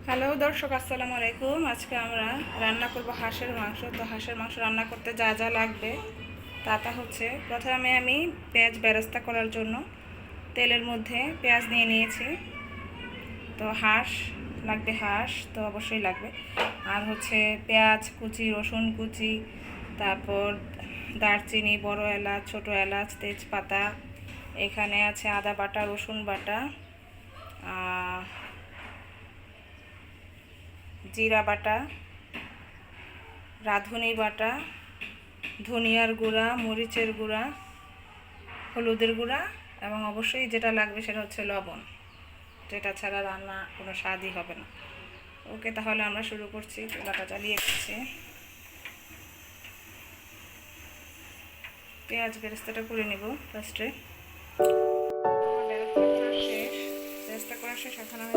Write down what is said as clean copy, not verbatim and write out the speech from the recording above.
Hello দর্শক, আসসালামু আলাইকুম। আজকে আমরা রান্না করব হাঁসের মাংস। তো হাঁসের মাংস রান্না করতে যা যা লাগবে তা হচ্ছে, প্রথমে আমি পেঁয়াজ বেরেস্তা করার জন্য তেলের মধ্যে পেঁয়াজ নিয়ে নিয়েছি। তো হাঁস লাগবে, হাঁস তো অবশ্যই লাগবে। আর হচ্ছে পেঁয়াজ কুচি, রসুন কুচি, তারপর দারচিনি, বড় এলাচ, ছোট এলাচ, তেজপাতা, এখানে আছে আদা বাটা, রসুন বাটা, জিরা বাটা, রাঁধুনি বাটা, ধনিয়ার গুঁড়া, মরিচের গুঁড়া, হলুদের গুঁড়া, এবং অবশ্যই যেটা লাগবে সেটা হচ্ছে লবণ, যেটা ছাড়া রান্না কোনো স্বাদই হবে না। ওকে, তাহলে আমরা শুরু করছি। চুলাটা জ্বালিয়ে দিচ্ছি। পেঁয়াজ বেরেস্তাটা করে নিব ফার্স্টে। বেরেস্তা করা শেষ, এখন আমি